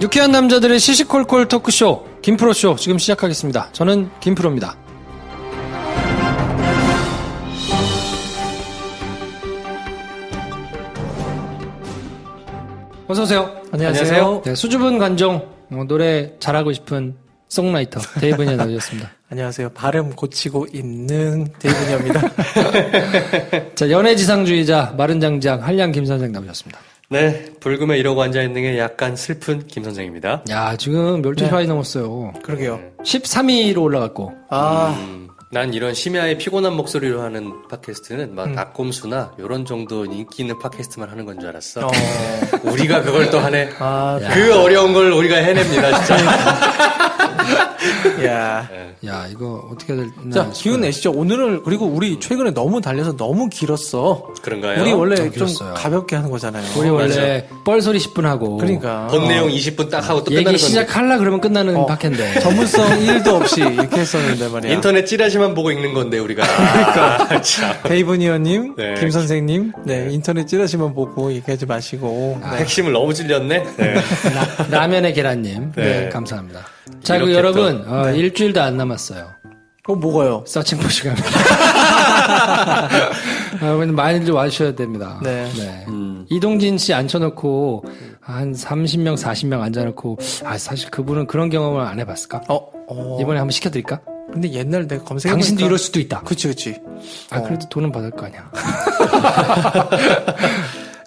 유쾌한 남자들의 시시콜콜 토크쇼 김프로쇼 지금 시작하겠습니다. 저는 김프로입니다. 어서오세요. 안녕하세요. 네, 수줍은 관종, 노래 잘하고 싶은 송라이터 데이브니어 나오셨습니다. 안녕하세요. 발음 고치고 있는 데이브니어입니다. 자, 연애지상주의자 마른장장 한량 김선생 나오셨습니다. 네, 불금에 이러고 앉아있는 게 약간 슬픈 김선생입니다. 야, 지금 12시 반이 넘었어요. 그러게요. 13위로 올라갔고. 난 이런 심야의 피곤한 목소리로 하는 팟캐스트는 막 낙곰수나 이런 정도 인기 있는 팟캐스트만 하는 건 줄 알았어. 우리가 그걸 또 하네. 그 어려운 걸 우리가 해냅니다, 진짜. 야, 이거 어떻게 해야 되나. 자, 기운 내시죠. 오늘은, 그리고 우리 최근에 너무 달려서 너무 길었어. 그런가요? 우리 원래 좀 길었어요. 가볍게 하는 거잖아요. 우리 원래 뻘소리 10분 하고. 그러니까. 본 내용 20분 딱 하고 또 끝나는 얘기 건데. 시작하려 그러면 끝나는 팟캐인데. 전문성 1도 없이 이렇게 했었는데 말이야. 인터넷 찌라시만 보고 읽는 건데, 우리가. 그러니까. 참. 데이브니어님, 네. 김 선생님, 네, 인터넷 찌라시만 보고 얘기하지 마시고. 네. 핵심을 너무 찔렸네. 네. 라면의 계란님. 네. 네, 감사합니다. 자, 그리고 이렇게 여러분, 일주일도 안 남았어요. 뭐가요? 서칭 포시간입니다. 많이들 와주셔야 됩니다. 네. 이동진 씨 앉혀놓고, 한 30명, 40명 앉아놓고, 사실 그분은 그런 경험을 안 해봤을까? 이번에 한번 시켜드릴까? 근데 옛날 내가 검색해보니까. 당신도 이럴 수도 있다. 그치. 그래도 돈은 받을 거 아니야.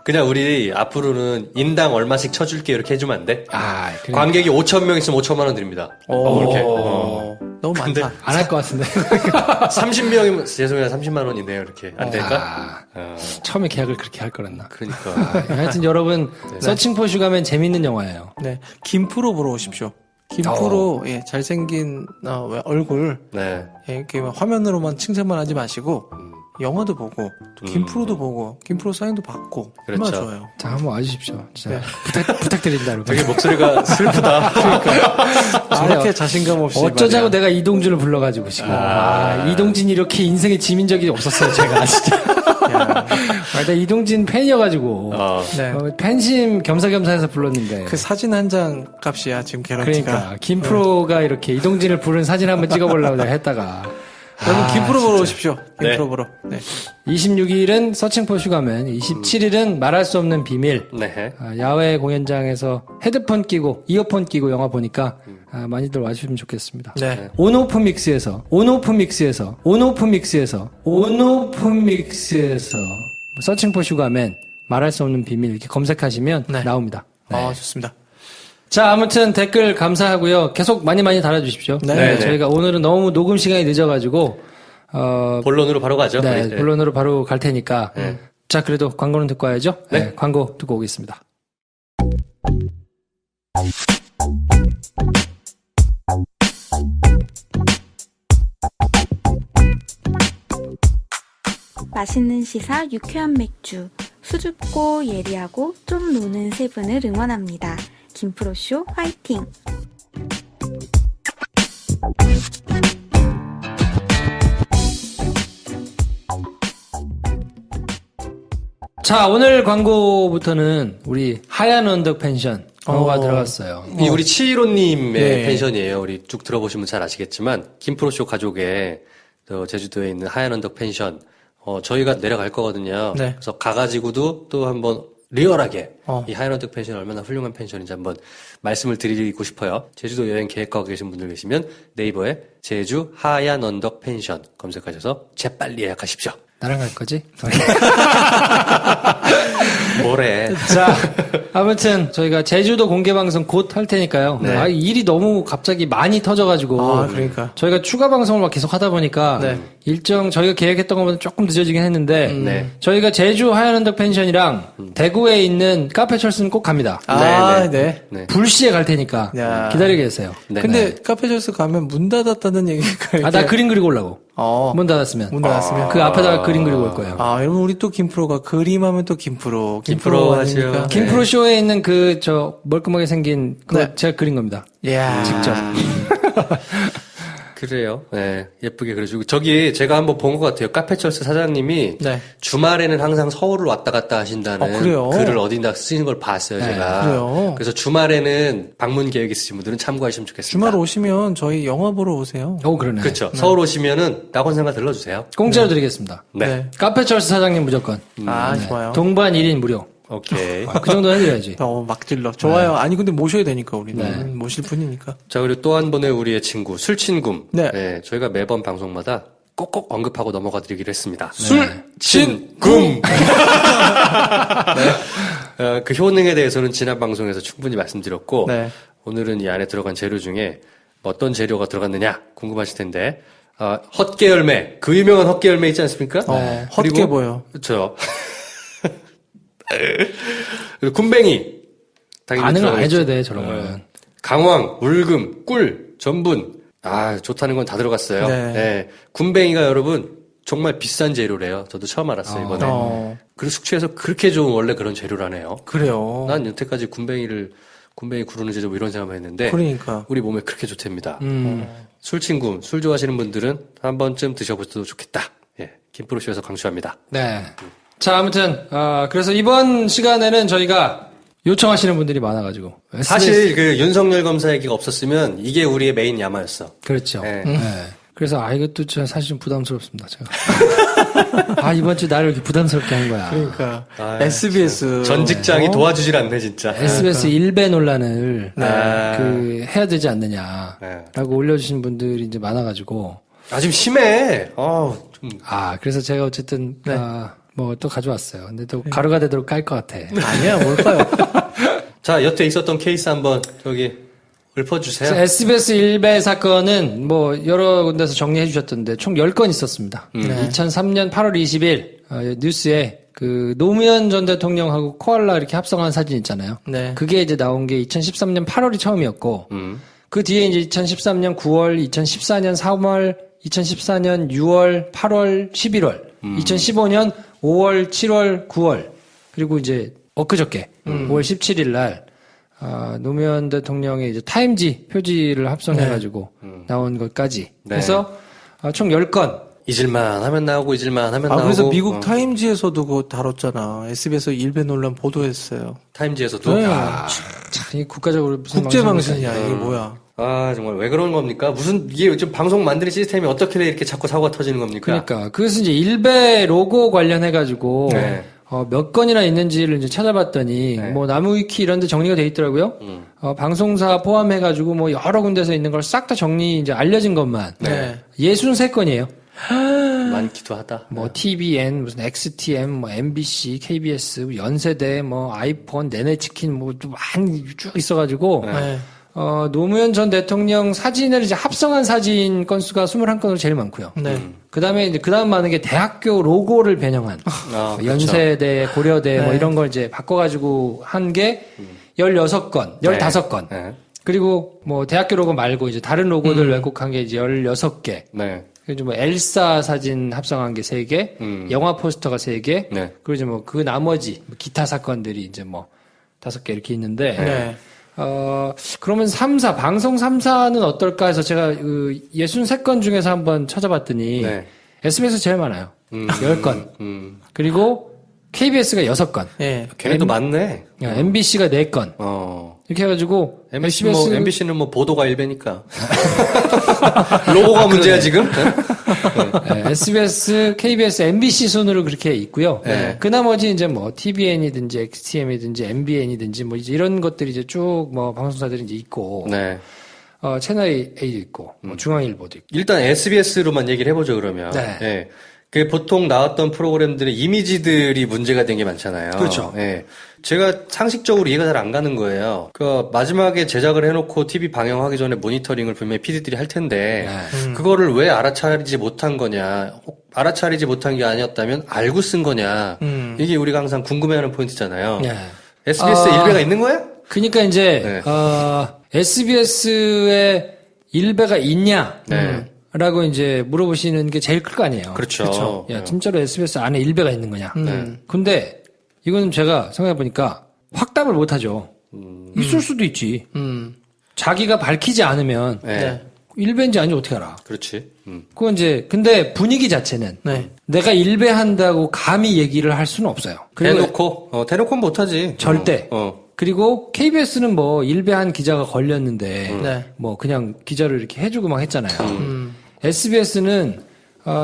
그냥 우리 앞으로는 인당 얼마씩 쳐줄게 이렇게 해주면 안 돼? 그래. 관객이 5,000명 있으면 5천만 원 드립니다. 이렇게. 너무 많다. 안 할 것 같은데. 30명이면 죄송해요 30만 원이네요 이렇게 안 될까? 처음에 계약을 그렇게 할 거랬나. 그러니까 하여튼 여러분, 서칭포슈 가면 재밌는 영화예요. 네. 김프로 보러 오십시오. 김프로, 잘생긴, 얼굴. 네. 이렇게 화면으로만 칭찬만 하지 마시고, 영화도 보고, 또 김프로도 보고, 김프로 사인도 받고, 그렇죠. 얼마나 좋아요. 자, 한번 와주십시오. 진짜. 부탁드립니다, 여러분. 되게 목소리가 슬프다. 이렇게 자신감 없이. 어쩌자고 말이야. 내가 이동준을 불러가지고 지금. 이동진이 이렇게 인생에 지민 적이 없었어요, 제가. 진짜. 나 이동진 팬이어가지고. 네. 팬심 겸사겸사해서 불렀는데. 그 사진 한 장 값이야, 지금 개런티가. 그러니까. 김프로가 이렇게 이동진을 부른 사진 한번 찍어보려고 내가 했다가. 여러분, 김프로 보러 진짜. 오십시오. 김프로 보러. 네. 26일은 서칭포슈 가면, 27일은 말할 수 없는 비밀. 네. 야외 공연장에서 헤드폰 끼고, 이어폰 끼고 영화 보니까, 많이들 와주시면 좋겠습니다. 네. 온오프 믹스에서 서칭포슈 가면 말할 수 없는 비밀 이렇게 검색하시면 네. 나옵니다. 네. 좋습니다. 자, 아무튼 댓글 감사하고요. 계속 많이 달아주십시오. 네. 저희가 오늘은 너무 녹음 시간이 늦어가지고, 본론으로 바로 가죠. 네, 본론으로 바로 갈 테니까. 자, 그래도 광고는 듣고 와야죠. 네, 광고 듣고 오겠습니다. 맛있는 시사 유쾌한 맥주, 수줍고 예리하고 좀 노는 세 분을 응원합니다. 김프로쇼 화이팅! 자, 오늘 광고부터는 우리 하얀 언덕 펜션 광고가 들어갔어요. 이 우리 치이로님의 네. 펜션이에요. 우리 쭉 들어보시면 잘 아시겠지만 김프로쇼 가족의 제주도에 있는 하얀 언덕 펜션 저희가 내려갈 거거든요. 네. 그래서 가가지고도 또 한번 리얼하게 이 하얀 언덕 펜션이 얼마나 훌륭한 펜션인지 한번 말씀을 드리고 싶어요. 제주도 여행 계획하고 계신 분들 계시면 네이버에 제주 하얀 언덕 펜션 검색하셔서 재빨리 예약하십시오. 나랑 갈 거지? 뭐래. 자, 아무튼 저희가 제주도 공개방송 곧 할 테니까요. 네. 일이 너무 갑자기 많이 터져가지고 그러니까. 저희가 추가 방송을 막 계속 하다 보니까 네. 일정 저희가 계획했던 것보다 조금 늦어지긴 했는데 네. 저희가 제주 하얀언덕 펜션이랑 대구에 있는 카페 철수는 꼭 갑니다. 네. 네. 불시에 갈 테니까 야. 기다리고 계세요. 네. 근데 카페 절스 가면 문 닫았다는 얘기가. 나 그림 그리고 오려고. 문 닫았으면. 문 닫았으면. 그 앞에다가 그림 그리고 올 거예요. 여러분, 우리 또 김프로가 그림하면 또 김프로. 김프로 아닙니까? 하죠. 김프로 쇼에 있는 멀끔하게 생긴 그거 네. 제가 그린 겁니다. 이야. 직접. 그래요. 네, 예쁘게 그려주고 저기 제가 한번 본 것 같아요. 카페철스 사장님이 네. 주말에는 항상 서울을 왔다 갔다 하신다는 그래요? 글을 어딘가 쓰시는 걸 봤어요. 네, 제가. 그래요? 그래서 주말에는 방문 계획 있으신 분들은 참고하시면 좋겠습니다. 주말 오시면 저희 영화 보러 오세요. 그러네. 그렇죠. 서울 오시면은 낙원상가 들러주세요. 공짜로 드리겠습니다. 네. 카페철스 사장님 무조건. 좋아요. 동반 1인 무료. 오케이. 그 정도 해드려야지. 막 질러. 좋아요. 아니, 근데 모셔야 되니까, 우리는. 모실 분이니까. 자, 그리고 또 한 번의 우리의 친구, 술친굼. 네. 저희가 매번 방송마다 꼭꼭 언급하고 넘어가 드리기로 했습니다. 술친굼! 그 효능에 대해서는 지난 방송에서 충분히 말씀드렸고, 네. 오늘은 이 안에 들어간 재료 중에 어떤 재료가 들어갔느냐 궁금하실 텐데, 헛개열매. 그 유명한 헛개열매 있지 않습니까? 헛개 보여. 그렇죠. 그리고 군뱅이. 당연히 반응을 안 들어가겠죠. 해줘야 돼, 저런 거는. 강황, 울금, 꿀, 전분. 좋다는 건 다 들어갔어요. 네. 네. 군뱅이가 여러분 정말 비싼 재료래요. 저도 처음 알았어요, 이번에. 그리고 숙취해서 그렇게 좋은 원래 그런 재료라네요. 그래요. 난 여태까지 군뱅이 구르는 재료 뭐 이런 생각만 했는데. 그러니까. 우리 몸에 그렇게 좋답니다. 술친굼, 술 좋아하시는 분들은 한 번쯤 드셔보셔도 좋겠다. 예. 김프로쇼에서 강추합니다. 네. 자, 아무튼, 그래서 이번 시간에는 저희가 요청하시는 분들이 많아가지고. 사실 그 윤석열 검사 얘기가 없었으면 이게 우리의 메인 야마였어. 그렇죠. 네. 그래서, 이것도 사실 좀 부담스럽습니다, 제가. 이번 주 나를 이렇게 부담스럽게 하는 거야. 그러니까. SBS. 전 직장이 도와주질 않네, 진짜. SBS 일배 논란을, 네. 해야 되지 않느냐라고 올려주신 분들이 이제 많아가지고. 좀 심해. 그래서 제가 어쨌든, 또 가져왔어요. 근데 또 가루가 되도록 깔 것 같아. 아니야, 뭘까요? 자, 여태 있었던 케이스 한번 읊어주세요. SBS 일배 사건은 여러 군데서 정리해 주셨던데 총 10건 있었습니다. 2003년 8월 20일 뉴스에 그 노무현 전 대통령하고 코알라 이렇게 합성한 사진 있잖아요. 네. 그게 이제 나온 게 2013년 8월이 처음이었고 그 뒤에 이제 2013년 9월, 2014년 3월, 2014년 6월, 8월, 11월, 2015년 5월, 7월, 9월 그리고 이제 엊그저께 5월 17일 날 노무현 대통령의 이제 타임지 표지를 합성해가지고 나온 것까지 해서 총 10건. 잊을만 하면 나오고 잊을만 하면 나오고. 그래서 미국 타임지에서도 그거 다뤘잖아. SBS 일베 논란 보도했어요. 타임지에서도? 네. 참, 이 국가적으로 무슨 국제방송이야. 이게 뭐야. 정말 왜 그런 겁니까? 이게 요즘 방송 만드는 시스템이 어떻게 이렇게 자꾸 사고가 터지는 겁니까? 그러니까. 그래서 이제 일베 로고 관련해가지고 몇 건이나 있는지를 이제 찾아봤더니 나무위키 이런 데 정리가 돼 있더라고요. 방송사 포함해가지고 여러 군데서 있는 걸 싹 다 이제 알려진 것만 63건이에요. 많기도 하다. TVN, 무슨 XTM, MBC, KBS, 연세대, 아이폰, 네네치킨, 또 많이 쭉 있어가지고, 노무현 전 대통령 사진을 이제 합성한 사진 건수가 21건으로 제일 많고요. 그 다음에 그 다음 많은 게 대학교 로고를 변형한, 연세대, 고려대, 이런 걸 이제 바꿔가지고 한 게 16건, 15건. 그리고 대학교 로고 말고 이제 다른 로고들 왜곡한 게 이제 16개. 그리고 엘사 사진 합성한 게 3개, 영화 포스터가 3개, 그리고 이제 그 나머지 기타 사건들이 이제 5개 이렇게 있는데, 그러면 3사, 방송 3사는 어떨까 해서 제가 63건 중에서 한번 찾아봤더니, SBS 제일 많아요. 10건. 그리고 KBS가 6건. 걔네도 많네. MBC가 4건. 이렇게 해가지고, MBC는 보도가 일배니까. 로고가 문제야, 지금? SBS, KBS, MBC 순으로 그렇게 있고요. 그 나머지 이제 TVN이든지 XTM이든지 MBN이든지 이제 이런 것들이 이제 쭉 방송사들이 이제 있고. 채널 A도 있고, 중앙일보도 있고. 일단 SBS로만 얘기를 해보죠, 그러면. 그 보통 나왔던 프로그램들의 이미지들이 문제가 된 게 많잖아요. 그렇죠. 제가 상식적으로 이해가 잘 안 가는 거예요. 마지막에 제작을 해놓고 TV 방영하기 전에 모니터링을 분명히 PD들이 할 텐데, 그거를 왜 알아차리지 못한 거냐, 알아차리지 못한 게 아니었다면 알고 쓴 거냐, 이게 우리가 항상 궁금해하는 포인트잖아요. SBS에 일배가 있는 거야? 그러니까 이제, SBS에 일배가 있냐? 라고 이제 물어보시는 게 제일 클 거 아니에요. 그렇죠. 야, 진짜로 SBS 안에 일배가 있는 거냐? 근데 이거는 제가 생각해 보니까 확답을 못 하죠. 있을 수도 있지. 자기가 밝히지 않으면 일배인지 아닌지 어떻게 알아? 그렇지. 그건 이제 근데 분위기 자체는 네. 내가 일배한다고 감히 얘기를 할 수는 없어요. 그리고 대놓고 못하지. 절대. 그리고 KBS는 뭐 일배한 기자가 걸렸는데 네. 뭐 그냥 기자를 이렇게 해주고 막 했잖아요. SBS는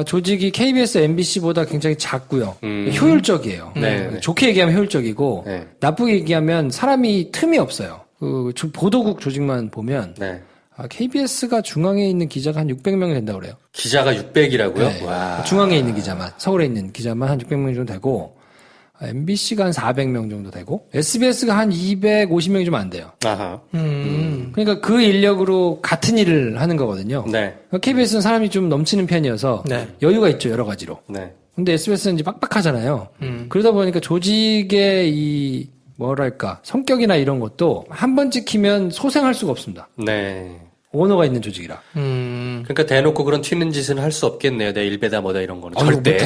조직이 KBS, MBC보다 굉장히 작고요. 효율적이에요. 네. 좋게 얘기하면 효율적이고 네. 나쁘게 얘기하면 사람이 틈이 없어요. 그 보도국 조직만 보면 네. KBS가 중앙에 있는 기자가 한 600명이 된다고 그래요. 기자가 600이라고요? 네. 와. 중앙에 있는 기자만, 서울에 있는 기자만 한 600명 정도 되고, MBC가 한 400명 정도 되고, SBS가 한 250명이 좀 안 돼요. 아하. 그러니까 그 인력으로 같은 일을 하는 거거든요. 네. KBS는 사람이 좀 넘치는 편이어서 네. 여유가 있죠, 여러 가지로. 네. 근데 SBS는 이제 빡빡하잖아요. 그러다 보니까 조직의 이 뭐랄까 성격이나 이런 것도 한 번 찍히면 소생할 수가 없습니다. 네. 오너가 있는 조직이라. 그러니까 대놓고 그런 튀는 짓은 할 수 없겠네요. 내 일배다 뭐다 이런 거는.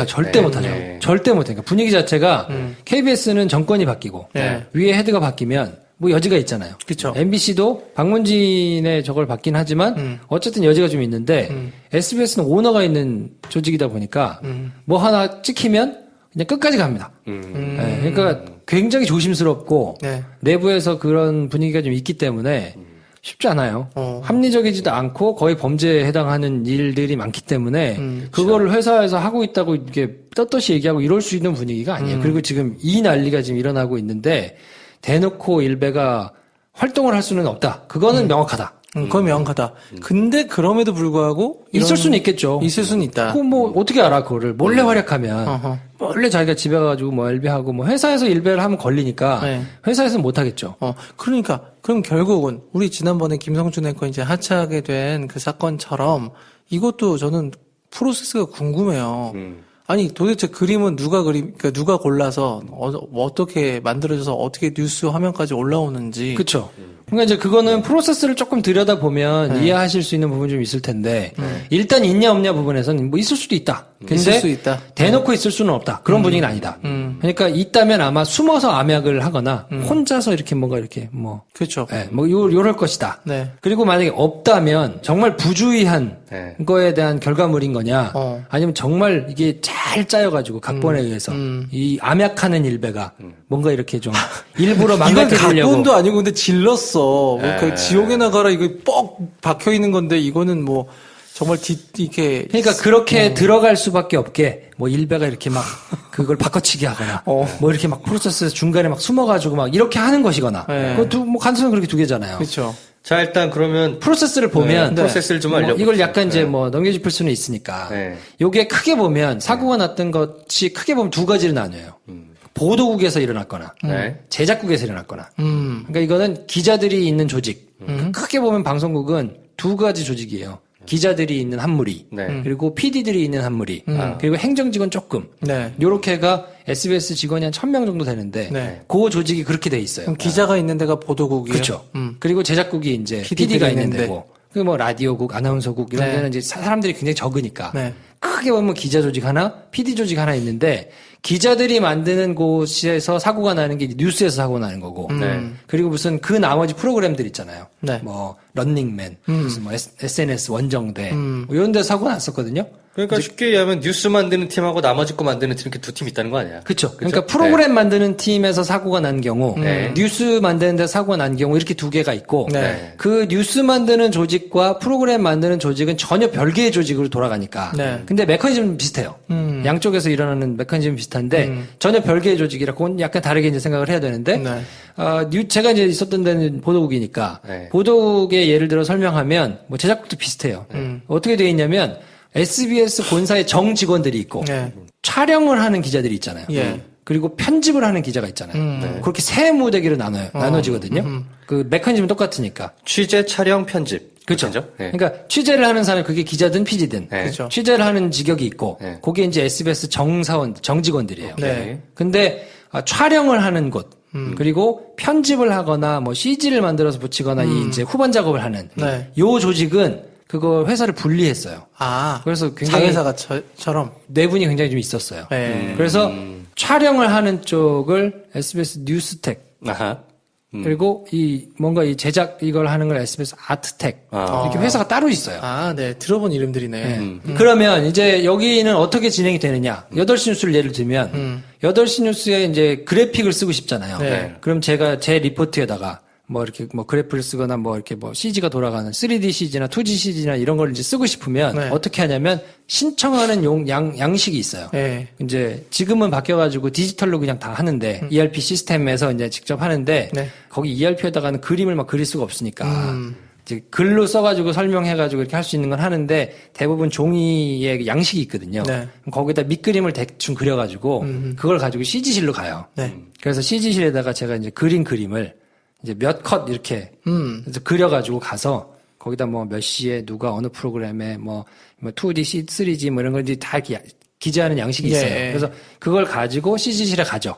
절대 못하죠. 네. 절대 못해. 그러니까 분위기 자체가 KBS는 정권이 바뀌고 네. 위에 헤드가 바뀌면 뭐 여지가 있잖아요. 그쵸. MBC도 박문진의 저걸 받긴 하지만 어쨌든 여지가 좀 있는데 SBS는 오너가 있는 조직이다 보니까 뭐 하나 찍히면 그냥 끝까지 갑니다. 네, 그러니까 굉장히 조심스럽고 네. 내부에서 그런 분위기가 좀 있기 때문에 쉽지 않아요. 합리적이지도 않고 거의 범죄에 해당하는 일들이 많기 때문에 그거를 회사에서 하고 있다고 이렇게 떳떳이 얘기하고 이럴 수 있는 분위기가 아니에요. 그리고 지금 이 난리가 지금 일어나고 있는데 대놓고 일베가 활동을 할 수는 없다. 그거는 명확하다. 그건 명확하다. 근데 그럼에도 불구하고 있을 수는 있겠죠. 있을 수는 있다. 그 뭐 어떻게 알아 그거를 몰래 활약하면 어허. 몰래 자기가 집에 가가지고 뭐 일배하고 뭐 회사에서 일배를 하면 걸리니까 네. 회사에서는 못 하겠죠. 그러니까 그럼 결국은 우리 지난번에 김성준 앵커 이제 하차하게 된 그 사건처럼 이것도 저는 프로세스가 궁금해요. 아니 도대체 그림은 그러니까 누가 골라서 어떻게 만들어져서 어떻게 뉴스 화면까지 올라오는지. 그렇죠. 그러니까 이제 그거는 프로세스를 조금 들여다 보면 이해하실 수 있는 부분 좀 있을 텐데 일단 있냐 없냐 부분에서는 뭐 있을 수도 있다. 근데 있을 수 있다. 대놓고 있을 수는 없다. 그런 분위기는 아니다. 그러니까 있다면 아마 숨어서 암약을 하거나 혼자서 이렇게 뭔가 이렇게 뭐 그렇죠. 네, 뭐 요럴 것이다. 네. 그리고 만약에 없다면 정말 부주의한 네. 거에 대한 결과물인 거냐 아니면 정말 이게 잘 짜여가지고 각본에 의해서 이 암약하는 일배가 뭔가 이렇게 좀 일부러 이건 망가뜨리려고 각본도 아니고 근데 질렀어. 그 지옥에 나가라 이거 뻑 박혀 있는 건데 이거는 뭐 정말 이렇게 그러니까 그렇게 들어갈 수밖에 없게 뭐 일배가 이렇게 막 그걸 바꿔치기 하거나 뭐 이렇게 막 프로세스 중간에 막 숨어가지고 막 이렇게 하는 것이거나 네. 그것도 뭐 가능성은 그렇게 두 개잖아요. 그렇죠. 자, 일단 그러면 프로세스를 보면 프로세스를 좀 알려. 이걸 약간 이제 뭐 넘겨짚을 수는 있으니까 네. 요게 크게 보면 사고가 났던 것이 크게 보면 두 가지로 나뉘어요. 보도국에서 일어났거나 네. 제작국에서 일어났거나 그러니까 이거는 기자들이 있는 조직 크게 보면 방송국은 두 가지 조직이에요. 기자들이 있는 한 무리 네. 그리고 PD들이 있는 한 무리 그리고 행정직원 조금 네. 요렇게가 SBS 직원이 한 1000명 정도 되는데 네. 그 조직이 그렇게 돼 있어요. 그럼 기자가 있는 데가 보도국이에요. 그렇죠. 그리고 제작국이 이제 PD들이 PD가 있는 있는데. 데고 그 뭐 라디오국, 아나운서국 이런 네. 데는 이제 사람들이 굉장히 적으니까 네. 크게 보면 기자 조직 하나, PD 조직 하나 있는데 기자들이 만드는 곳에서 사고가 나는 게 뉴스에서 사고 나는 거고 그리고 무슨 그 나머지 프로그램들 있잖아요. 네. 뭐 런닝맨, 무슨 뭐 SNS 원정대 뭐 이런 데 사고 났었거든요. 그러니까 쉽게 얘기하면 뉴스 만드는 팀하고 나머지 거 만드는 팀 이렇게 두 팀 있다는 거 아니야? 그렇죠. 그러니까 프로그램 만드는 팀에서 사고가 난 경우, 뉴스 만드는 데 사고가 난 경우 이렇게 두 개가 있고, 네. 그 뉴스 만드는 조직과 프로그램 만드는 조직은 전혀 별개의 조직으로 돌아가니까. 네. 근데 메커니즘은 비슷해요. 양쪽에서 일어나는 메커니즘은 비슷한데 전혀 별개의 조직이라 그건 약간 다르게 이제 생각을 해야 되는데, 네. 제가 이제 있었던 데는 보도국이니까 네. 보도국의 예를 들어 설명하면 뭐 제작국도 비슷해요. 어떻게 되어 있냐면 SBS 본사의 정 직원들이 있고 네. 촬영을 하는 기자들이 있잖아요. 예. 그리고 편집을 하는 기자가 있잖아요. 그렇게 세 무대기로 나눠지거든요. 그 메커니즘은 똑같으니까. 취재, 촬영, 편집. 그렇죠. 네. 그러니까 취재를 하는 사람 그게 기자든 PD든 네. 그렇죠. 취재를 하는 직역이 있고 네. 그게 이제 SBS 정직원들이에요. 네. 근데 촬영을 하는 곳 그리고 편집을 하거나 뭐 CG를 만들어서 붙이거나 이 이제 후반 작업을 하는 네. 요 조직은 그거 회사를 분리했어요. 그래서 굉장히 자회사처럼. 내분이 굉장히 좀 있었어요. 네. 그래서 촬영을 하는 쪽을 SBS 뉴스텍 아하. 그리고 뭔가 이 제작 이걸 하는 걸 SBS 아트텍 이렇게 회사가 따로 있어요. 아, 네. 들어본 이름들이네. 그러면 이제 여기는 어떻게 진행이 되느냐. 8시 뉴스를 예를 들면 8시 뉴스에 이제 그래픽을 쓰고 싶잖아요. 네. 그럼 제가 제 리포트에다가 뭐 이렇게 뭐 그래프를 쓰거나 뭐 이렇게 뭐 CG가 돌아가는 3D CG나 2D CG나 이런 걸 이제 쓰고 싶으면 네. 어떻게 하냐면 신청하는 양식이 있어요. 네. 이제 지금은 바뀌어가지고 디지털로 그냥 다 하는데 ERP 시스템에서 이제 직접 하는데 네. 거기 ERP에다가는 그림을 막 그릴 수가 없으니까 이제 글로 써가지고 설명해가지고 이렇게 할 수 있는 건 하는데 대부분 종이에 양식이 있거든요. 네. 그럼 거기다 밑그림을 대충 그려가지고 그걸 가지고 CG실로 가요. 네. 그래서 CG실에다가 제가 이제 그린 그림을 이제 몇 컷 이렇게 그래서 그려가지고 가서 거기다 뭐 몇 시에 누가 어느 프로그램에 뭐 2D, 3D 뭐 이런 걸 이제 다 이렇게 기재하는 양식이 있어요. 예. 그래서 그걸 가지고 CG실에 가죠.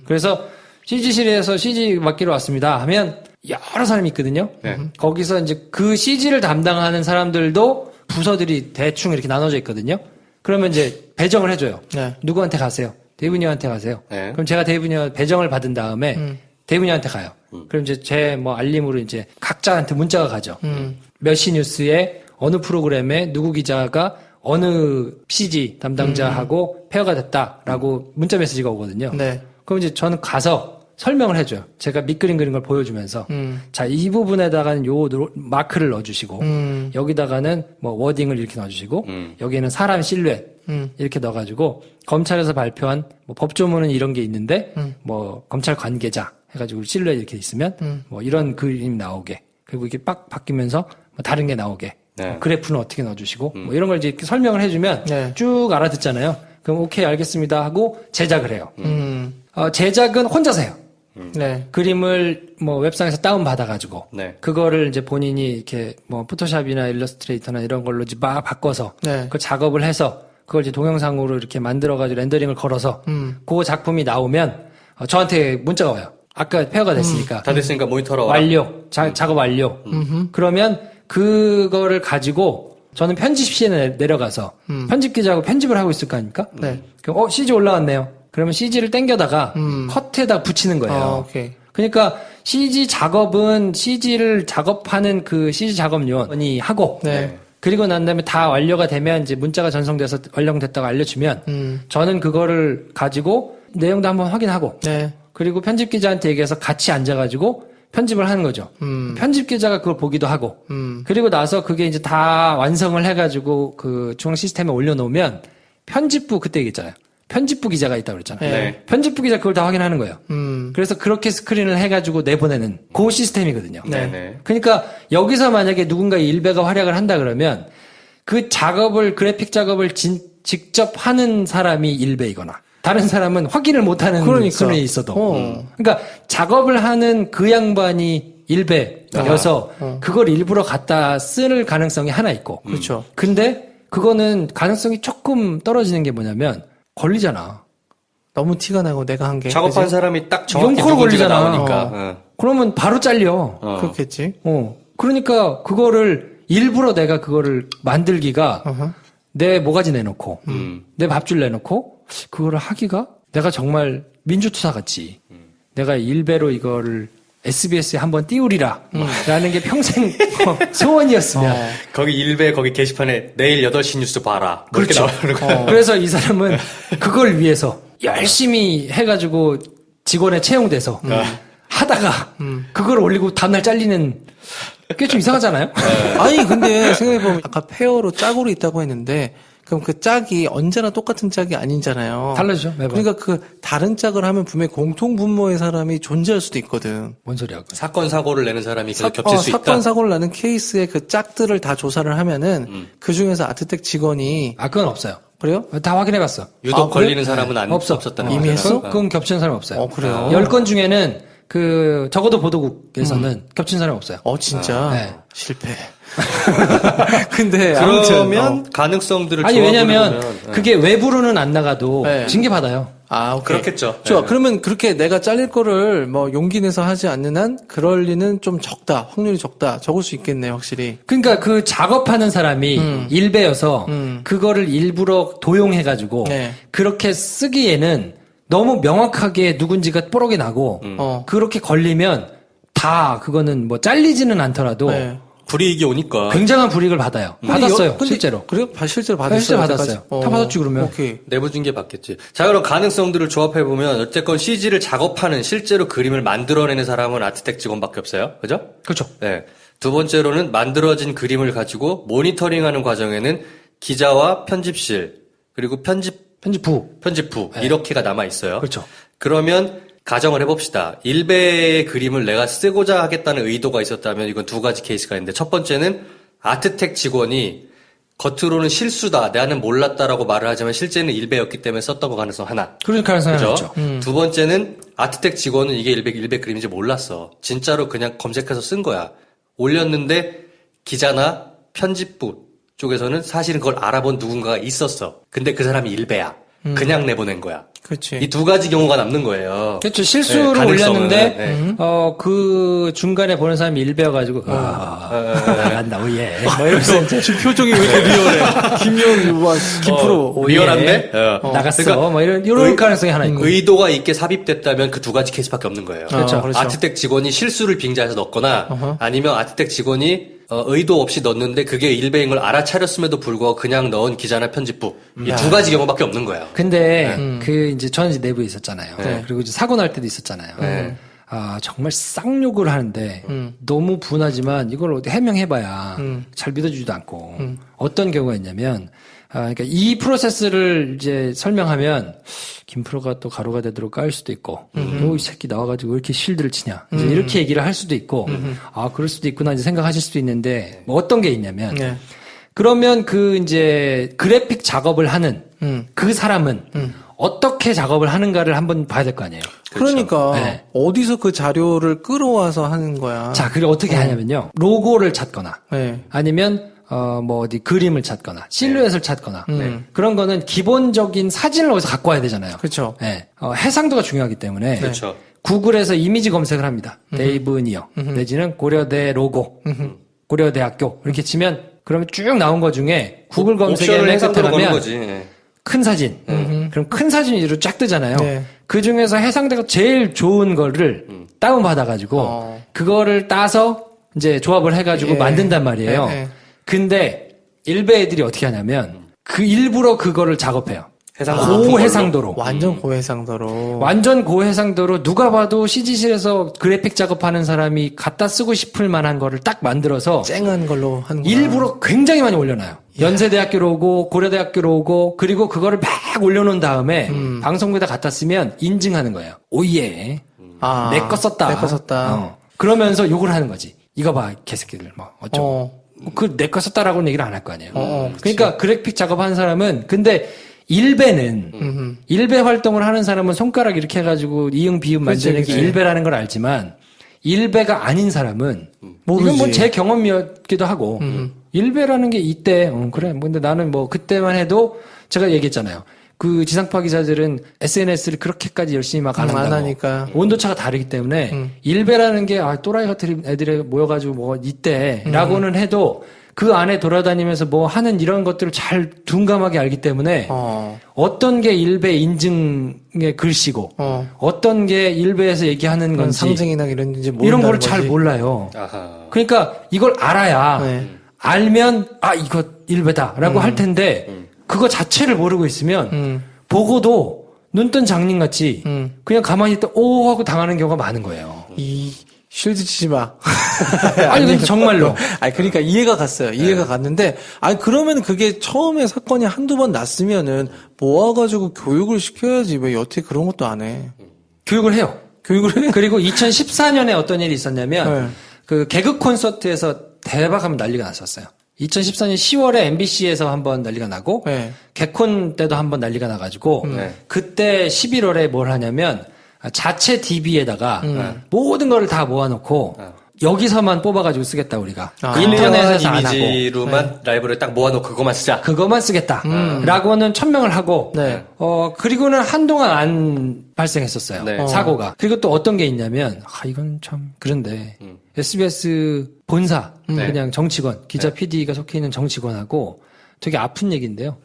그래서 CG실에서 CG 맡기러 왔습니다 하면 여러 사람이 있거든요. 거기서 이제 그 CG를 담당하는 사람들도 부서들이 대충 이렇게 나눠져 있거든요. 그러면 이제 배정을 해줘요. 네. 누구한테 가세요? 데이브니 형한테 가세요. 네. 그럼 제가 데이브니 형 배정을 받은 다음에 데이브니 형한테 가요. 그럼 이제 제 뭐 알림으로 이제 각자한테 문자가 가죠. 몇 시 뉴스에 어느 프로그램에 누구 기자가 어느 CG 담당자하고 페어가 됐다라고 문자 메시지가 오거든요. 네. 그럼 이제 저는 가서 설명을 해줘요. 제가 밑그림 그린 걸 보여주면서 자, 이 부분에다가는 요 마크를 넣어주시고 여기다가는 뭐 워딩을 이렇게 넣어주시고 여기에는 사람 실루엣 이렇게 넣어가지고 검찰에서 발표한 뭐 법조문은 이런 게 있는데 뭐 검찰 관계자 해가지고 실루엣 이렇게 있으면 뭐 이런 그림 나오게 그리고 이게 빡 바뀌면서 뭐 다른 게 나오게 네. 뭐 그래프는 어떻게 넣어주시고 뭐 이런 걸 이제 이렇게 설명을 해주면 네. 쭉 알아듣잖아요. 그럼 오케이 알겠습니다 하고 제작을 해요. 제작은 혼자서 해요. 네. 그림을 뭐 웹상에서 다운 받아가지고 네. 그거를 이제 본인이 이렇게 뭐 포토샵이나 일러스트레이터나 이런 걸로 이제 막 바꿔서 네. 그 작업을 해서 그걸 이제 동영상으로 이렇게 만들어가지고 렌더링을 걸어서 그 작품이 나오면 저한테 문자가 와요. 아까 페어가 됐으니까 다 됐으니까 모니터로 와라. 완료. 작업 완료. 그러면 그거를 가지고 저는 편집실에 내려가서 편집 기자하고 편집을 하고 있을 거 아닙니까? 네. 그럼 CG 올라왔네요. 그러면 CG를 당겨다가 컷에다 붙이는 거예요. 오케이. 그러니까 CG 작업은 CG를 작업하는 그 CG 작업요원이 하고 네. 그리고 난 다음에 다 완료가 되면 이제 문자가 전송돼서 완료됐다고 알려주면 저는 그거를 가지고 내용도 한번 확인하고 네. 그리고 편집 기자한테 얘기해서 같이 앉아가지고 편집을 하는 거죠. 편집 기자가 그걸 보기도 하고 그리고 나서 그게 이제 다 완성을 해가지고 그 중앙 시스템에 올려놓으면 편집부 그때 얘기했잖아요. 편집부 기자가 있다고 그랬잖아요. 네. 편집부 기자 그걸 다 확인하는 거예요. 그래서 그렇게 스크린을 해가지고 내보내는 그 시스템이거든요. 네. 그러니까 여기서 만약에 누군가 일베가 활약을 한다 그러면 그 작업을 그래픽 작업을 직접 하는 사람이 일베이거나 다른 사람은 확인을 못하는 그러니까. 수준이 있어도 그러니까 작업을 하는 그 양반이 일베여서 그걸 일부러 갖다 쓸 가능성이 하나 있고 그렇죠. 근데 그거는 가능성이 조금 떨어지는 게 뭐냐면 걸리잖아. 너무 티가 나고 내가 한 게. 작업한 그치? 사람이 딱 정확히 용코로 누군지가 걸리잖아. 나오니까. 그러면 바로 잘려. 그렇겠지. 그러니까 그거를 일부러 내가 그거를 만들기가 어허. 내 모가지 내놓고 내 밥줄 내놓고 그거를 하기가 내가 정말 민주투사 같이 내가 일배로 이거를 SBS에 한번 띄우리라 라는 게 평생 소원이었으면 거기 일베 거기 게시판에 내일 8시 뉴스 봐라. 뭐 이렇게 그렇죠. 나오는 거야. 그래서 이 사람은 그걸 위해서 열심히 해가지고 직원에 채용돼서 하다가 그걸 올리고 다음날 잘리는 게 좀 이상하잖아요. 아니 근데 생각해보면 아까 페어로 짝으로 있다고 했는데 그럼 그 짝이 언제나 똑같은 짝이 아니잖아요. 달라지죠, 매번. 그러니까 그 다른 짝을 하면 분명히 공통 분모의 사람이 존재할 수도 있거든. 뭔 소리야? 그거. 사건 사고를 내는 사람이 계속 겹칠 수 있다. 사건 사고를 나는 케이스의 그 짝들을 다 조사를 하면은 그 중에서 아트텍 직원이 그건 없어요. 그래요? 다 확인해봤어. 유독 그래? 걸리는 사람은 없어. 없었다는 이미 거죠. 했어? 그건 겹치는 사람 없어요. 그래요? 10건 중에는 적어도 보도국에서는 겹친 사람 없어요. 진짜 네. 실패. 근데 아무튼 그러면 가능성들을 아니 왜냐면 조합을 그게 외부로는 안 나가도 네. 징계 받아요. 오케이. 그렇겠죠. 좋아. 네. 그러면 그렇게 내가 잘릴 거를 뭐 용기 내서 하지 않는 한 그럴 리는 좀 적다. 확률이 적다. 적을 수 있겠네요, 확실히. 그러니까 그 작업하는 사람이 일베여서 그거를 일부러 도용해가지고 네. 그렇게 쓰기에는 너무 명확하게 누군지가 뽀록이 나고 그렇게 걸리면 다 그거는 뭐 잘리지는 않더라도 네. 불이익이 오니까. 굉장한 불이익을 받아요. 받았어요. 근데 실제로. 그래요? 실제로 받았어요. 실제로 받았어요. 다 받았지 그러면. 오케이. 내부 징계 받겠지. 자, 그럼 가능성들을 조합해보면, 어쨌건 CG를 작업하는, 실제로 그림을 만들어내는 사람은 아트텍 직원밖에 없어요. 그죠? 그렇죠. 네. 두 번째로는 만들어진 그림을 가지고 모니터링하는 과정에는 기자와 편집실, 그리고 편집부, 네. 이렇게가 남아있어요. 그렇죠. 그러면, 가정을 해봅시다. 일베의 그림을 내가 쓰고자 하겠다는 의도가 있었다면 이건 두 가지 케이스가 있는데, 첫 번째는 아트텍 직원이 겉으로는 실수다, 나는 몰랐다라고 말을 하지만 실제는 일베였기 때문에 썼던 거 가능성 하나. 그럴 가능성이 그죠? 있죠. 두 번째는 아트텍 직원은 이게 일베 그림인지 몰랐어. 진짜로 그냥 검색해서 쓴 거야. 올렸는데 기자나 편집부 쪽에서는 사실은 그걸 알아본 누군가가 있었어. 근데 그 사람이 일베야. 그냥 내보낸 거야. 그렇지. 이 두 가지 경우가 남는 거예요. 그렇죠. 실수를 가능성은, 올렸는데, 네. 그 중간에 보는 사람이 일베여가지고, 나간다, 오예. 뭐 이러면서 이제 지금 표정이 왜 이렇게 리얼해? 김영, 김프로. 리얼한데? 나갔어. 그러니까 뭐 이런 가능성이 하나 있고. 의도가 있게 삽입됐다면 그 두 가지 케이스밖에 없는 거예요. 그렇죠. 아트텍 직원이 실수를 빙자해서 넣거나 아니면 아트텍 직원이 의도 없이 넣었는데 그게 일베인 걸 알아차렸음에도 불구하고 그냥 넣은 기자나 편집부. 이 두 가지 경우밖에 없는 거예요. 근데, 저는 이제 내부에 있었잖아요. 네. 그리고 이제 사고 날 때도 있었잖아요. 네. 정말 쌍욕을 하는데, 너무 분하지만 이걸 어디 해명해봐야 잘 믿어주지도 않고, 어떤 경우가 있냐면, 그러니까 이 프로세스를 이제 설명하면, 김프로가 또 가루가 되도록 까일 수도 있고, 이 새끼 나와가지고 왜 이렇게 실드를 치냐. 이제 이렇게 얘기를 할 수도 있고, 그럴 수도 있구나 이제 생각하실 수도 있는데, 뭐 어떤 게 있냐면, 네. 그러면 그 이제 그래픽 작업을 하는 그 사람은 어떻게 작업을 하는가를 한번 봐야 될 거 아니에요. 그러니까 네. 어디서 그 자료를 끌어와서 하는 거야. 자, 그리고 어떻게 하냐면요. 로고를 찾거나 네. 아니면 뭐 어디 그림을 찾거나 실루엣을 찾거나 그런 거는 기본적인 사진을 어디서 갖고 와야 되잖아요. 그렇죠. 네. 해상도가 중요하기 때문에 그렇죠. 구글에서 이미지 검색을 합니다. 네이브 니어 내지는 고려대 로고 고려대학교 이렇게 치면 그러면 쭉 나온 거 중에 구글 검색에 옵션을 맨 끝에 해상도로 거는 가면 거지. 네. 큰 사진. 그럼 큰 사진 위주로 쫙 뜨잖아요. 네. 그 중에서 해상도가 제일 좋은 거를 다운받아가지고, 그거를 따서 이제 조합을 해가지고 예. 만든단 말이에요. 예. 근데 일베 애들이 어떻게 하냐면, 그 일부러 그거를 작업해요. 고해상도로. 완전 고해상도로. 완전 고해상도로 누가 봐도 CG실에서 그래픽 작업하는 사람이 갖다 쓰고 싶을 만한 거를 딱 만들어서 쨍한 걸로 하는 거야. 일부러 굉장히 많이 올려놔요. 연세대학교로 오고 고려대학교로 오고 그리고 그거를 막 올려놓은 다음에 방송국에다 갖다 쓰면 인증하는 거예요. 오예, 내 거 썼다. 내 거 썼다. 그러면서 욕을 하는 거지. 이거 봐, 개새끼들 뭐 어쩌고. 그 내 거 썼다라고는 얘기를 안 할 거 아니에요. 그러니까 그래픽 작업하는 사람은 근데 일베는 일베 활동을 하는 사람은 손가락 이렇게 해가지고 이응 비응 만드는 게 일베라는 걸 알지만 일베가 아닌 사람은 이건 뭐 제 경험이었기도 하고 일베라는 게 이때 그래 뭐 근데 나는 뭐 그때만 해도 제가 얘기했잖아요. 그 지상파 기자들은 SNS를 그렇게까지 열심히 막 안 안 하니까 온도차가 다르기 때문에 일베라는 게 또라이 같은 애들이 모여가지고 뭐 이때라고는 해도 그 안에 돌아다니면서 뭐 하는 이런 것들을 잘 둔감하게 알기 때문에 어떤 게 일베 인증의 글씨고 어떤 게 일베에서 얘기하는 건지 상징이나 이런지 이런 걸 잘 몰라요. 아하. 그러니까 이걸 알아야 네. 알면 이거 일베다라고 할 텐데 그거 자체를 모르고 있으면 보고도 눈뜬 장님같이 그냥 가만히 있다 오 하고 당하는 경우가 많은 거예요. 이 쉴드 치지 마. 아니 근데 정말로. 아니 그러니까 이해가 갔어요. 이해가 갔는데 아니 그러면 그게 처음에 사건이 한두 번 났으면은 모아가지고 교육을 시켜야지 왜 여태 그런 것도 안 해? 교육을 해요. 교육을 해? 그리고 2014년에 어떤 일이 있었냐면 네. 그 개그 콘서트에서 대박하면 난리가 났었어요. 2014년 10월에 MBC에서 한번 난리가 나고 네. 개콘 때도 한번 난리가 나가지고 그때 11월에 뭘 하냐면 자체 DB에다가 모든 거를 다 모아놓고 여기서만 뽑아가지고 쓰겠다 우리가 인터넷에서 안 하고 이미지로만 라이브를 딱 모아놓고 그것만 쓰자. 그것만 쓰겠다 라고는 천명을 하고 네. 그리고는 한동안 안 발생했었어요. 네. 사고가. 그리고 또 어떤 게 있냐면 이건 참 그런데 SBS 본사 그냥 정치권 기자 PD가 속해 있는 정치권하고 되게 아픈 얘기인데요.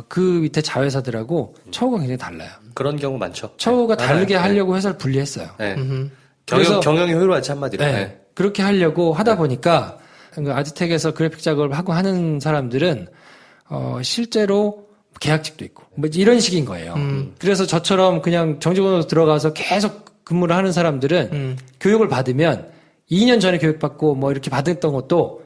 그 밑에 자회사들하고 처우가 굉장히 달라요. 그런 경우 많죠. 처우가 다르게 하려고 회사를 분리했어요. 네. 경영이 효율화지 한마디로. 네. 네. 그렇게 하려고 하다 보니까 아드텍에서 그래픽 작업을 하고 하는 사람들은 실제로 계약직도 있고 뭐 이런 식인 거예요. 그래서 저처럼 그냥 정직원으로 들어가서 계속 근무를 하는 사람들은 교육을 받으면 2년 전에 교육받고 뭐 이렇게 받았던 것도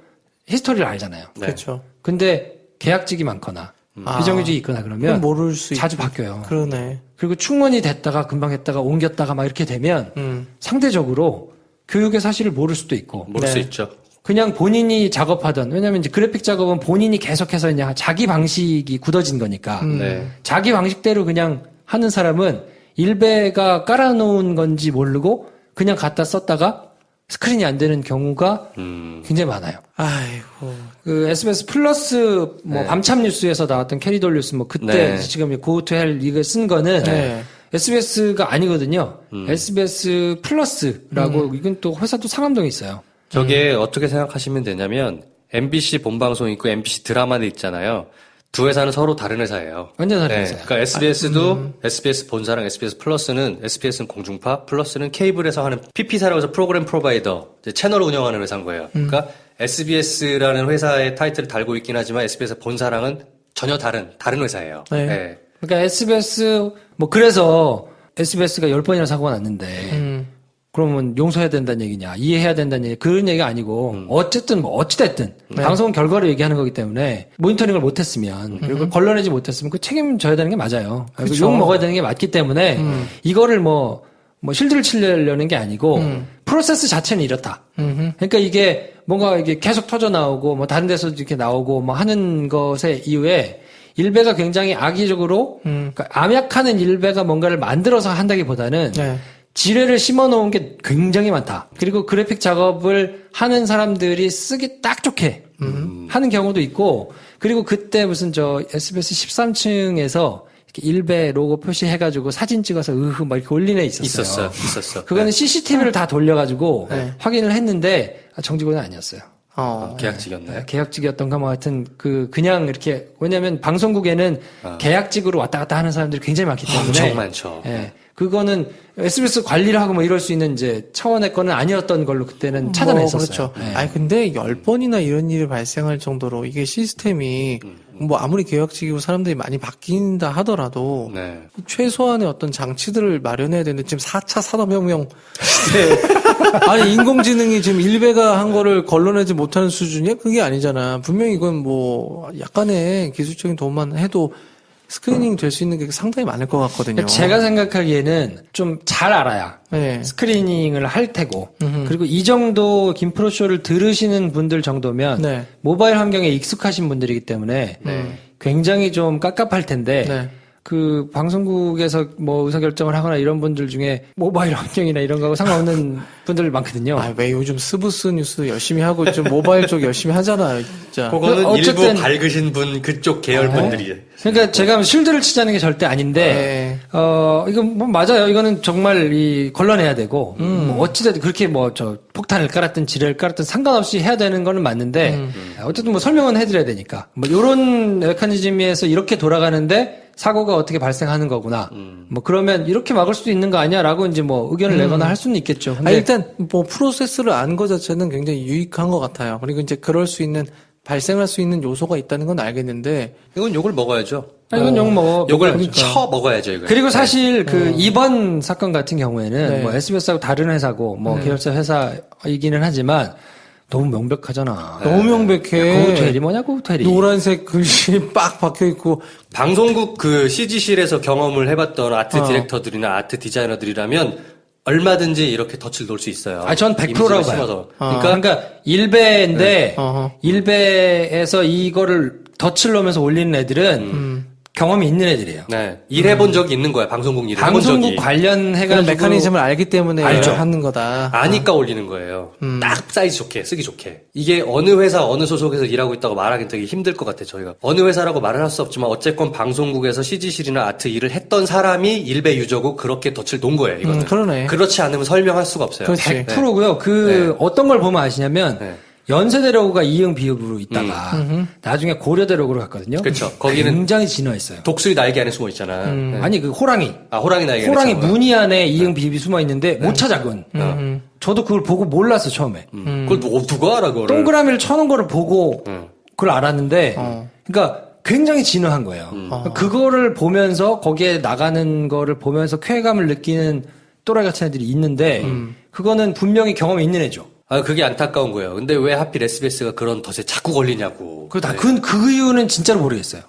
히스토리를 알잖아요. 네. 그렇죠. 근데 계약직이 많거나 비정규직이 있거나 그러면 모를 수 자주 있고. 바뀌어요. 그러네. 그리고 충원이 됐다가 금방 했다가 옮겼다가 막 이렇게 되면 상대적으로 교육의 사실을 모를 수도 있고 모를 수 있죠. 그냥 본인이 작업하던 왜냐하면 이제 그래픽 작업은 본인이 계속해서 그냥 자기 방식이 굳어진 거니까 네. 자기 방식대로 그냥 하는 사람은 일베가 깔아놓은 건지 모르고 그냥 갖다 썼다가 스크린이 안 되는 경우가 굉장히 많아요. 아이고. 그 SBS 플러스 뭐 밤참 뉴스에서 나왔던 캐리 돌리우스 뭐 그때 네. 지금 고투헬 이거 쓴 거는 네. SBS가 아니거든요. SBS 플러스라고 이건 또 회사도 상암동에 있어요. 저게 어떻게 생각하시면 되냐면 MBC 본방송 있고 MBC 드라마도 있잖아요. 두 회사는 서로 다른 회사예요. 완전 다른 회사예요. 그러니까 SBS도 SBS 본사랑 SBS 플러스는 SBS는 공중파, 플러스는 케이블에서 하는 PP사라고 해서 프로그램 프로바이더, 이제 채널을 운영하는 회사인 거예요. 그러니까 SBS라는 회사의 타이틀을 달고 있긴 하지만 SBS 본사랑은 전혀 다른 회사예요. 네. 네. 그러니까 SBS 뭐 그래서 SBS가 10번이나 사고가 났는데 그러면 용서해야 된다는 얘기냐 이해해야 된다는 얘기 그런 얘기가 아니고 어쨌든 뭐 어찌됐든 방송 결과를 얘기하는 거기 때문에 모니터링을 못했으면 그리고 걸러내지 못했으면 그 책임져야 되는 게 맞아요. 그렇죠. 욕 먹어야 되는 게 맞기 때문에 이거를 뭐 실드를 치려는 게 아니고 프로세스 자체는 이렇다. 그러니까 이게 뭔가 이게 계속 터져 나오고 뭐 다른 데서도 이렇게 나오고 뭐 하는 것의 이유에 일베가 굉장히 악의적으로 그러니까 암약하는 일베가 뭔가를 만들어서 한다기보다는 네. 지뢰를 심어놓은 게 굉장히 많다. 그리고 그래픽 작업을 하는 사람들이 쓰기 딱 좋게 하는 경우도 있고 그리고 그때 무슨 저 SBS 13층에서 이렇게 일베 로고 표시해가지고 사진 찍어서 막 이렇게 올리는 애 있었어요. 있었어. 그거는 네. CCTV를 다 돌려가지고 네. 확인을 했는데 정직원은 아니었어요. 계약직이었나요? 계약직이었던가 뭐 하여튼 그냥 이렇게 왜냐면 방송국에는 계약직으로 왔다 갔다 하는 사람들이 굉장히 많기 때문에 엄청 많죠. 예. 그거는 SBS 관리를 하고 뭐 이럴 수 있는 이제 차원의 거는 아니었던 걸로 그때는 찾아냈었어요. 그렇죠. 예. 아니 근데 10번이나 이런 일이 발생할 정도로 이게 시스템이 뭐 아무리 계약직이고 사람들이 많이 바뀐다 하더라도 네. 최소한의 어떤 장치들을 마련해야 되는데 지금 4차 산업혁명 시대에 아니 인공지능이 지금 일베가 한 거를 걸러내지 못하는 수준이야? 그게 아니잖아. 분명히 이건 뭐 약간의 기술적인 도움만 해도 스크리닝 될 수 있는 게 상당히 많을 것 같거든요. 제가 생각하기에는 좀 잘 알아야 네. 스크리닝을 할 테고 그리고 이 정도 김프로쇼를 들으시는 분들 정도면 네. 모바일 환경에 익숙하신 분들이기 때문에 굉장히 좀 깝깝할 텐데 네. 그 방송국에서 뭐 의사결정을 하거나 이런 분들 중에 모바일 환경이나 이런 거하고 상관없는 분들 많거든요. 아, 왜 요즘 스브스 뉴스 열심히 하고 좀 모바일 쪽 열심히 하잖아, 진짜. 그거는 어쨌든- 일부 밝으신 분 그쪽 계열 분들이 그러니까 제가 실드를 치자는 게 절대 아닌데, 이거 뭐 맞아요. 이거는 정말 걸러내야 되고, 뭐 어찌됐든 그렇게 뭐 폭탄을 깔았든 지뢰를 깔았든 상관없이 해야 되는 거는 맞는데, 어쨌든 뭐 설명은 해드려야 되니까. 뭐 요런 메커니즘에서 이렇게 돌아가는데, 사고가 어떻게 발생하는 거구나. 뭐 그러면 이렇게 막을 수도 있는 거 아니야? 라고 이제 뭐 의견을 내거나 할 수는 있겠죠. 근데 일단 뭐 프로세스를 아는 것 자체는 굉장히 유익한 것 같아요. 그리고 이제 그럴 수 있는, 발생할 수 있는 요소가 있다는 건 알겠는데, 이건 욕을 먹어야죠. 이건 욕 먹어. 욕을 먹어야죠. 쳐 먹어야죠, 이거. 그리고 사실 이번 사건 같은 경우에는 네. 뭐 SBS하고 다른 회사고 뭐 계열사 회사이기는 하지만 너무 명백하잖아. 너무 명백해. 고우테리 뭐냐 고우테리. 노란색 글씨 빡 박혀 있고, 방송국 그 CG실에서 경험을 해봤던 아트 디렉터들이나 아트 디자이너들이라면 얼마든지 이렇게 덫을 놓을 수 있어요. 전 100%라고 봐요. 심어서. 그러니까 일베인데 어허. 일베에서 이거를 덫을 놓으면서 올리는 애들은 경험이 있는 애들이에요. 네. 일해본 적이 있는 거야, 방송국 일을 해본 적이. 방송국 관련해가지고 그런 메커니즘을 알기 때문에 알죠. 하는 거다. 아니까 올리는 거예요. 딱 사이즈 좋게, 쓰기 좋게. 이게 어느 회사, 어느 소속에서 일하고 있다고 말하기는 되게 힘들 것 같아요, 저희가. 어느 회사라고 말을 할 수 없지만, 어쨌건 방송국에서 CG실이나 아트 일을 했던 사람이 일베 유저고 그렇게 덫을 놓은 거예요, 이거는. 그러네. 그렇지 않으면 설명할 수가 없어요. 그렇지. 100%고요. 어떤 걸 보면 아시냐면 네. 연세대로가 이응 비읍으로 있다가 나중에 고려대로로 갔거든요. 그렇죠. 거기는 굉장히 진화했어요. 독수리 날개 안에 숨어 있잖아. 네. 아니 그 호랑이. 호랑이 날개. 호랑이 무늬 안에 이응 비읍이 숨어 있는데 못 찾아 그건. 저도 그걸 보고 몰랐어 처음에. 그걸 누가 알아 그거를? 동그라미를 쳐놓은 거를 보고 그걸 알았는데, 그러니까 굉장히 진화한 거예요. 그거를 보면서 거기에 나가는 거를 보면서 쾌감을 느끼는 또라이 같은 애들이 있는데, 그거는 분명히 경험이 있는 애죠. 그게 안타까운 거예요. 근데 왜 하필 SBS가 그런 덫에 자꾸 걸리냐고. 그 이유는 진짜로 모르겠어요.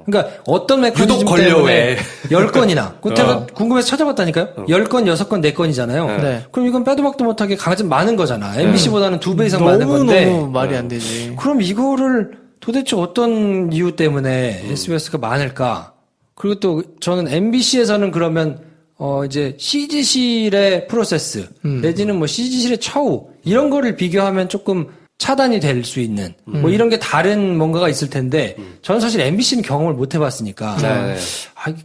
그러니까 어떤 메커니즘 유독 걸려, 때문에 왜. 10건이나. 제가 궁금해서 찾아봤다니까요. 10건, 6건, 4건이잖아요. 네. 그럼 이건 빼도 박도 못하게 가장 많은 거잖아. MBC보다는 2배 이상 많은 건데. 너무 말이 안 되지. 그럼 이거를 도대체 어떤 이유 때문에 SBS가 많을까? 그리고 또 저는 MBC에서는 그러면 이제 CG실의 프로세스, 내지는 뭐 CG실의 처우, 이런 거를 비교하면 조금 차단이 될 수 있는, 뭐 이런 게 다른 뭔가가 있을 텐데, 저는 사실 MBC는 경험을 못 해봤으니까,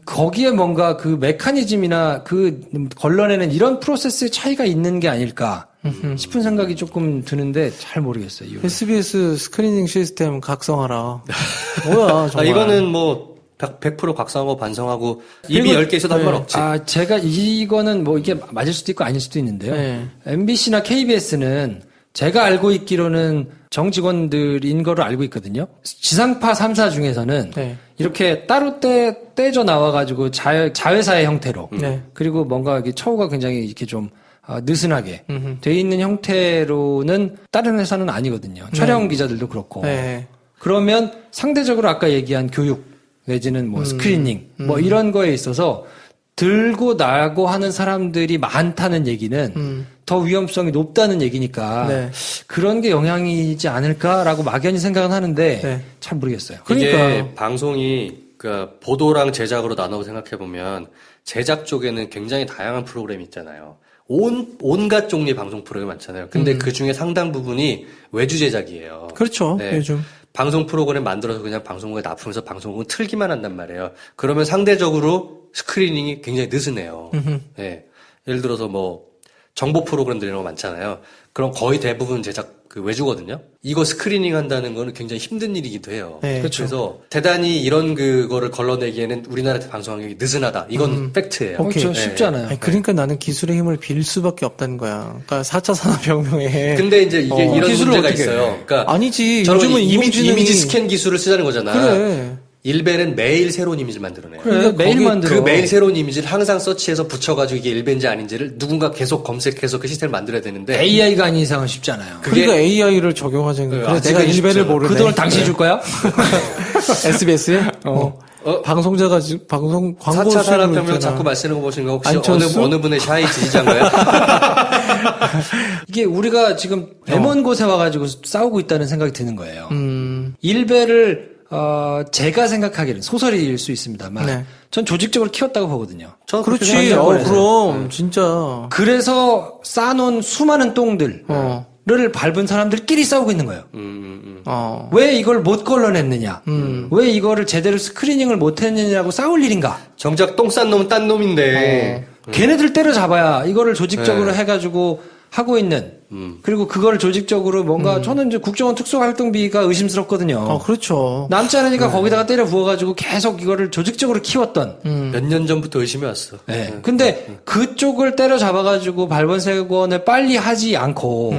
거기에 뭔가 그 메커니즘이나 그 걸러내는 이런 프로세스의 차이가 있는 게 아닐까 싶은 생각이 조금 드는데, 잘 모르겠어요. 이유는. SBS 스크리닝 시스템 각성하라. 뭐야, 정말. 이거는 뭐, 100% 각성하고 반성하고 입이 10개 있어도 할 말 없지. 제가 이거는 뭐 이게 맞을 수도 있고 아닐 수도 있는데요. 네. MBC나 KBS는 제가 알고 있기로는 정직원들인 거로 알고 있거든요. 지상파 3사 중에서는 네. 이렇게 따로 떼져 나와가지고 자회사의 형태로 네. 그리고 뭔가 이렇게 처우가 굉장히 이렇게 좀 느슨하게 돼 있는 형태로는 다른 회사는 아니거든요. 촬영 기자들도 그렇고. 네. 그러면 상대적으로 아까 얘기한 교육 내지는 뭐 스크리닝 뭐 이런 거에 있어서 들고 나고 하는 사람들이 많다는 얘기는 더 위험성이 높다는 얘기니까 네. 그런 게 영향이지 않을까라고 막연히 생각은 하는데 네. 잘 모르겠어요. 이게 방송이 그러니까 보도랑 제작으로 나눠 생각해 보면 제작 쪽에는 굉장히 다양한 프로그램이 있잖아요. 온갖 종류의 방송 프로그램이 많잖아요. 근데 그 중에 상당 부분이 외주 제작이에요. 그렇죠. 네. 요즘. 방송 프로그램 만들어서 그냥 방송국에 납품해서 방송국은 틀기만 한단 말이에요. 그러면 상대적으로 스크리닝이 굉장히 느슨해요. 네. 예를 들어서 뭐 정보 프로그램들 이런 거 많잖아요. 그럼 거의 대부분 제작 그 외주거든요. 이거 스크리닝 한다는 거는 굉장히 힘든 일이기도 해요. 네. 그래서 대단히 이런 그거를 걸러내기에는 우리나라 방송하기 느슨하다. 이건 팩트예요. 그렇죠. 네. 쉽지 않아요. 그러니까 나는 기술의 힘을 빌 수밖에 없다는 거야. 그러니까 4차 산업혁명에. 근데 이제 이게 이런 기술을 문제가 어떻게 있어요. 그러니까 아니지. 저는 요즘은 이미지 스캔 기술을 쓰자는 거잖아. 그래. 일베는 매일 새로운 이미지를 만들어내요. 그래, 매일 만들어. 그 매일 새로운 이미지를 항상 서치해서 붙여가지고 이게 일베인지 아닌지를 누군가 계속 검색해서 그 시스템을 만들어야 되는데 AI가 아닌 이상은 쉽지 않아요. 그러니까 AI를 적용하자는 거야. 그래, 내가 아직은 일배를 쉽죠. 모르네. 그 돈을 당신이 줄 거야? SBS에? 방송자가 광고 4차 산업혁명 자꾸 말쓰는 거 보시는 거 혹시 안철수? 어느 분의 샤이 지지자인가요? 이게 우리가 지금 먼 곳에 와가지고 싸우고 있다는 생각이 드는 거예요. 음. 일베를 제가 생각하기에는 소설일 수 있습니다만 네. 전 조직적으로 키웠다고 보거든요. 그렇지. 그럼 진짜. 그래서 쌓아놓은 수많은 똥들을 밟은 사람들끼리 싸우고 있는 거예요. 왜 이걸 못 걸러냈느냐? 왜 이거를 제대로 스크리닝을 못 했느냐고 싸울 일인가? 정작 똥 싼 놈은 딴 놈인데 걔네들 때려잡아야 이거를 조직적으로 해가지고 하고 있는 그리고 그걸 조직적으로 뭔가 저는 이제 국정원 특수활동비가 의심스럽거든요. 그렇죠. 남지 않으니까 거기다가 때려 부어가지고 계속 이거를 조직적으로 키웠던. 몇 년 전부터 의심이 왔어. 네. 근데 그쪽을 때려잡아가지고 발본색원을 빨리 하지 않고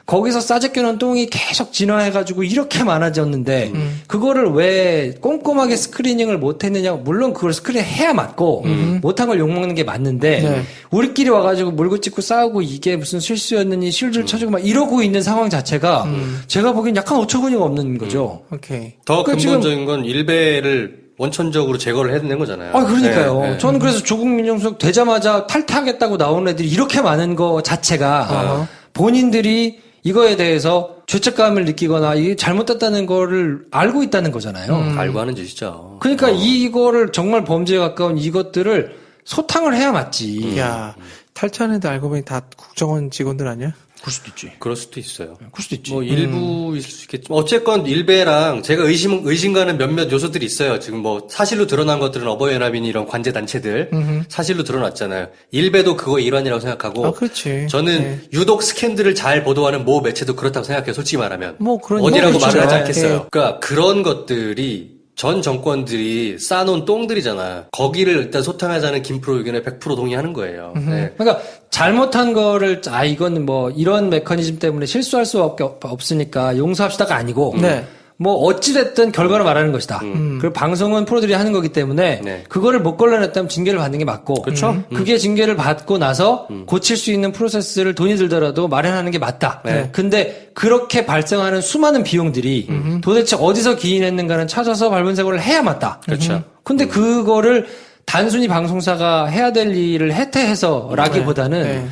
거기서 싸제껴놓은 똥이 계속 진화해가지고 이렇게 많아졌는데 그거를 왜 꼼꼼하게 스크리닝을 못했느냐. 물론 그걸 스크리닝 해야 맞고 못한 걸 욕먹는 게 맞는데 네. 우리끼리 와가지고 물고 찢고 싸우고 이게 무슨 실수였느니 실줄 쳐주고 막 이러고 있는 상황 자체가 제가 보기엔 약간 어처구니가 없는 거죠. 오케이. 더 그러니까 근본적인 건 일베를 원천적으로 제거를 해낸 거잖아요. 그러니까요. 네, 네. 저는 그래서 조국 민정수석 되자마자 탈퇴하겠다고 나오는 애들이 이렇게 많은 거 자체가 본인들이 이거에 대해서 죄책감을 느끼거나 이게 잘못됐다는 거를 알고 있다는 거잖아요. 알고 하는 짓이죠. 그러니까 이거를 정말 범죄에 가까운 이것들을 소탕을 해야 맞지. 야, 탈퇴한 애들 알고 보니 다 국정원 직원들 아니야? 그럴 수도 있지. 그럴 수도 있어요. 그럴 수도 있지. 뭐 일부 있을 수 있겠지만 어쨌건 일베랑 제가 의심가는 몇몇 요소들이 있어요. 지금 뭐 사실로 드러난 것들은 어버이연합이니 이런 관제 단체들 사실로 드러났잖아요. 일베도 그거 일환이라고 생각하고. 아, 그렇지. 저는 네. 유독 스캔들을 잘 보도하는 모 매체도 그렇다고 생각해요. 솔직히 말하면. 뭐 그런 어디라고 뭐 말을 하지 그렇죠. 않겠어요. 네. 그러니까 그런 것들이 전 정권들이 쌓아놓은 똥들이잖아. 거기를 일단 소탕하자는 김프로 의견에 100% 동의하는 거예요. 네. 그러니까 잘못한 거를 이건 뭐 이런 메커니즘 때문에 실수할 수밖에 없으니까 용서합시다가 아니고 네. 뭐 어찌됐든 결과를 말하는 것이다. 그리고 방송은 프로들이 하는 거기 때문에 네. 그거를 못 걸러냈다면 징계를 받는 게 맞고 그렇죠. 그게 징계를 받고 나서 고칠 수 있는 프로세스를 돈이 들더라도 마련하는 게 맞다. 네. 근데 그렇게 발생하는 수많은 비용들이 도대체 어디서 기인했는가는 찾아서 발본색을 해야 맞다. 그렇죠. 근데 그거를 단순히 방송사가 해야 될 일을 해태해서라기보다는 네.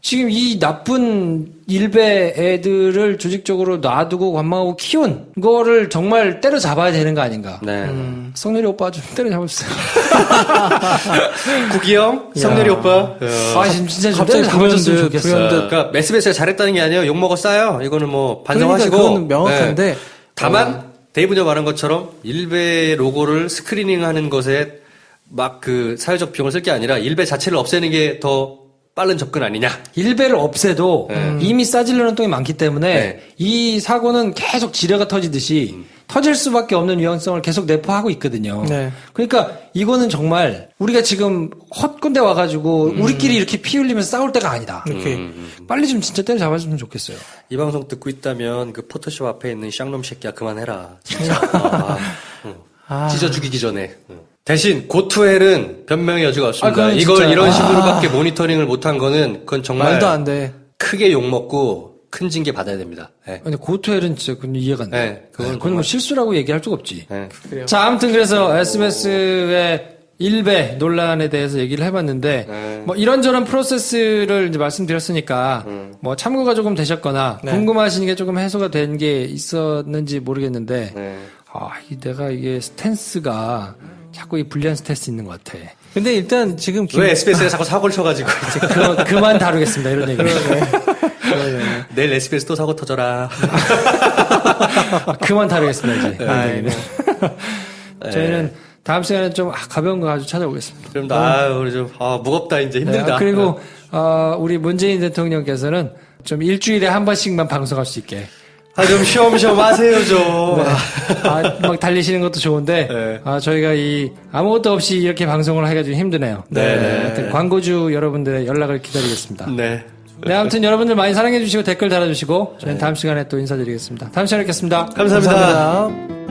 지금 이 나쁜 일베 애들을 조직적으로 놔두고 관망하고 키운 거를 정말 때려잡아야 되는 거 아닌가. 네. 성렬이 오빠 좀 때려잡았어요. 국이 형, 성렬이 오빠. 아, 진짜 좀 갑자기 때려잡았으면 불현듯, 좋겠어요. 그러니까 SBS가 잘했다는 게 아니에요. 욕 먹었어요. 이거는 뭐 반성하시고. 그러니까 그건 명확한데. 네. 다만 데이브가 말한 것처럼 일베 로고를 스크리닝하는 것에 막 그 사회적 비용을 쓸 게 아니라 일베 자체를 없애는 게 더 빠른 접근 아니냐. 일베를 없애도 이미 싸질려는 똥이 많기 때문에 네. 이 사고는 계속 지뢰가 터지듯이 터질 수밖에 없는 유형성을 계속 내포하고 있거든요. 네. 그러니까 이거는 정말 우리가 지금 헛군데 와가지고 우리끼리 이렇게 피 흘리면서 싸울 때가 아니다. 이렇게. 빨리 좀 진짜 때려잡았으면 좋겠어요. 이 방송 듣고 있다면 그 포토샵 앞에 있는 쌍놈 새끼야 그만해라. 진짜. 찢어 죽이기 전에. 대신 고투헬은 변명의 여지가 없습니다. 그건 이걸 진짜. 이런 식으로밖에 모니터링을 못한 거는 그건 정말 말도 안 돼. 크게 욕먹고 큰 징계 받아야 됩니다. 네. 근데 고투헬은 진짜 그건 이해가 안 돼. 네, 그건 그건 뭐 실수라고 얘기할 수가 없지. 네. 자, 아무튼 그래서 SBS의 일베 논란에 대해서 얘기를 해봤는데, 뭐 이런저런 프로세스를 이제 말씀드렸으니까, 뭐 참고가 조금 되셨거나, 궁금하신 게 조금 해소가 된 게 있었는지 모르겠는데, 내가 이게 스탠스가 자꾸 이 불리한 스탠스 있는 것 같아. 근데 일단 지금 왜 SBS가 자꾸 사고를 쳐가지고. 그만 다루겠습니다, 이런 얘기. 내일 SBS 또 사고 터져라. 그만 다루겠습니다, 이제. 아이고. 저희는 다음 시간에 좀 가벼운 거 아주 찾아오겠습니다. 그럼 우리 좀, 무겁다, 이제 힘들다. 그리고, 우리 문재인 대통령께서는 좀 일주일에 한 번씩만 방송할 수 있게. 좀 쉬엄쉬엄 하세요, 좀. 막 달리시는 것도 좋은데, 네. 저희가 아무것도 없이 이렇게 방송을 하기가 좀 힘드네요. 하여튼 광고주 여러분들의 연락을 기다리겠습니다. 네. 네, 아무튼 여러분들 많이 사랑해주시고 댓글 달아주시고, 저희는 다음 시간에 또 인사드리겠습니다. 다음 시간에 뵙겠습니다. 감사합니다. 감사합니다.